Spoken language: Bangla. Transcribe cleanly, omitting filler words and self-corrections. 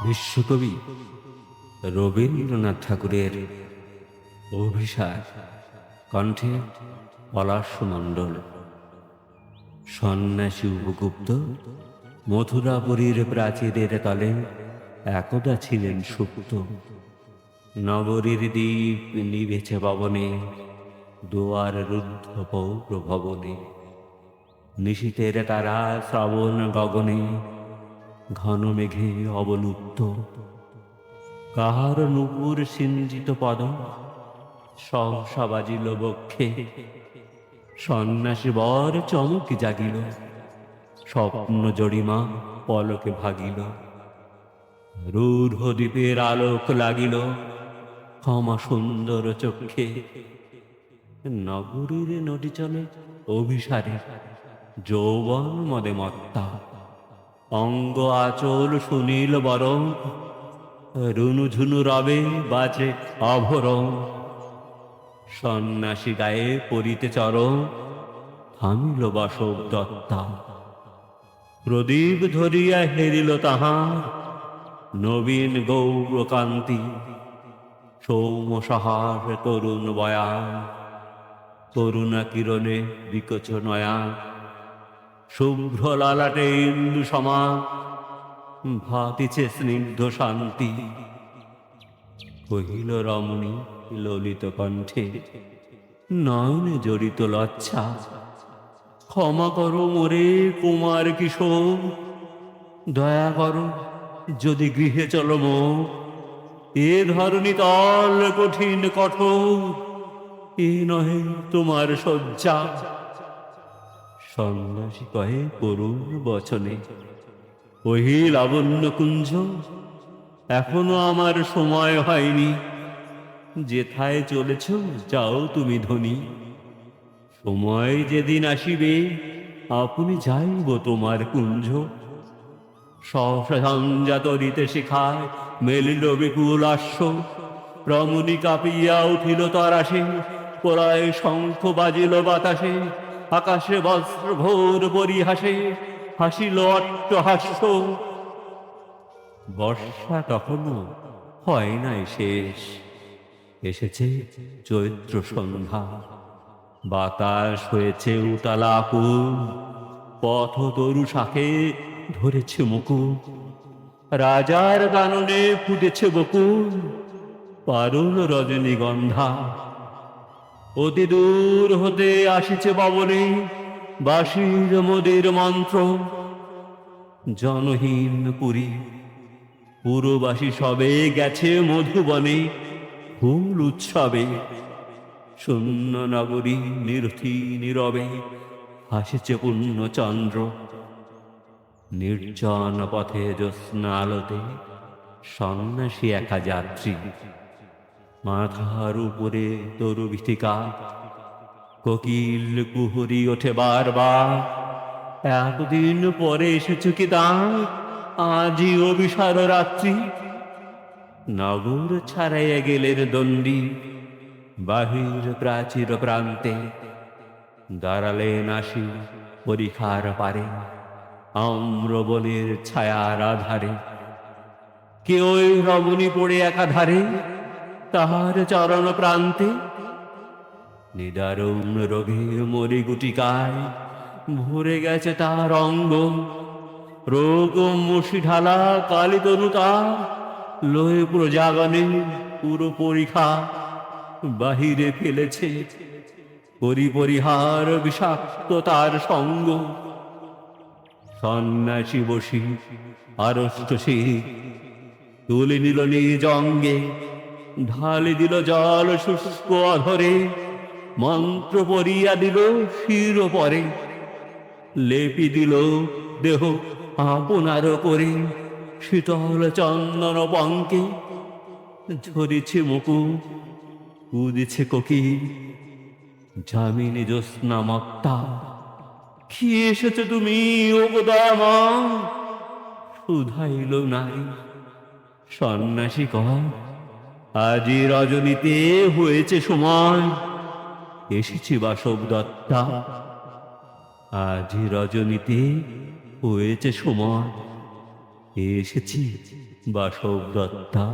বিশ্বকবি রবীন্দ্রনাথ ঠাকুরের অভিসার কণ্ঠে পলাশ মণ্ডল। সন্ন্যাসী উপগুপ্ত মথুরাপুরীর প্রাচীরের তলে একদা ছিলেন সুপ্ত। নগরীর দ্বীপ নিভেছে পবনে, দুয়ার রুদ্ধ পৌর ভবনে। নিশীথের তারা শ্রাবণ গগনে, ঘন মেঘে অবলুপ্ত। কাহার নূপুর সিঞ্জিত পদ সহসা বাজিল বক্ষে। সন্ন্যাসী বর চমক জাগিল, স্বপ্ন জড়িমা পলকে ভাগিল। রূঢ় দ্বীপের আলোক লাগিল ক্ষমা সুন্দর চক্ষে। নগরীর নদী চলে অভিসারে, যৌবন মদে মত্তা। অঙ্গ আচল সুনীল বরং, রুনু ঝুনু রবে বাজে অভরং। সন্ন্যাসী গায়ে পরিতে চরণ, থামিল বাসব দত্তা। প্রদীপ ধরিয়া হেরিল তাহার নবীন গৌরকান্তি। সৌম্য সাহার তরুণ বয়ান, করুণা কিরণে বিকচ নয়ান। শুভ্র লালাটে ইন্দু সমা, ভাতিছে স্নিগ্ধ শান্তি। কহিল রমণী ললিত কণ্ঠে, নয়নে জড়িত লজ্জা। ক্ষমা করো মোরে কুমার কিশোর, দয়া করো যদি গৃহে চলো মো। এ ধরণী তল কঠিন কঠোর, এ নহে তোমার শয্যা। সন্ন্যাসী কহে করুণ বচনে, ওহি লাবণ্য কুঞ্জ, এখনো আমার সময় হয়নি। যেথায় চলেছ যাও তুমি ধনী, সময় যেদিন আসিবে আপনি যাইব তোমার কুঞ্জ। সহসা ঝঞ্ঝা তরিতে শিখায় মেলিল বিপুল আশ্ব। রমণী কাঁপিয়া উঠিল তরাসে, প্রলয় শঙ্খ বাজিল বাতাসে। আকাশে বস্ত্র ভোর পরিহাসে, হাসিল অট্টহাস্য। বর্ষা তখনও হয় নাই শেষ, এসেছে চৈত্র সন্ধ্যা। বাতাস হয়েছে উতালা আকুল, পথ তরু শাখে ধরেছে মুকুল। রাজার কাননে ফুটেছে বকুল, পারুল রজনীগন্ধা। অতি দূর হতে আসিছে পবনে বাঁশির মোদের মন্ত্র। জনহীন পুরী পুরবাসী সবে গেছে মধুবনে ফুল উৎসবে। শূন্য নগরী নিরথি নীরবে হাসিছে পূর্ণচন্দ্র। নির্জন পথে জ্যোৎস্না আলোতে সন্ন্যাসী একা যাত্রী। মাথার উপরে তরু ভীতিকা, কোকিল কুহুরি ওঠে বারবার। এতদিন পরে এসেছে কি দান, আজই অভিসার রাত্রি। নগর ছাড়াইয়া গেলের দণ্ডী, বাহির প্রাচীর প্রান্তে। দাঁড়ালেন আসি পরিখার পারে, আম্রবনের ছায়ার আধারে। কেউ রমণী পড়ে একাধারে তাহার চরণ প্রান্তে। নিদারুণ রোগে মরি গুটিকায় ভরে গেছে তার অঙ্গ। রোগ মশি ঢালা কালী তনুতা, লয়ে প্রজাগণে পুরো পরীক্ষা। বাহিরে ফেলেছে পরিপরিহার বিষাক্ত তার সঙ্গ। সন্ন্যাসী বসি আরষ্ট সে তুলে নিল নিজ অঙ্গে। ঢালি দিল জল শুষ্ক অধরে, মন্ত্র পরিয়া দিল শির পরে। লেপি দিল দেহ আপনার করে, শীতল চন্দন পঙ্কে। ঝরিছে মুকুট উদিছে কোকিল, যামিনী জ্যোৎস্না মত্তা। কি এসেছো তুমি ও গোদামা, শুধাইল নারী। সন্ন্যাসী কয়, আজি রজনীতে হয়েছে সময়, এসেছি বাসব দত্তা। আজি রজনীতে হয়েছে সময়, এসেছি বাসব দত্তা।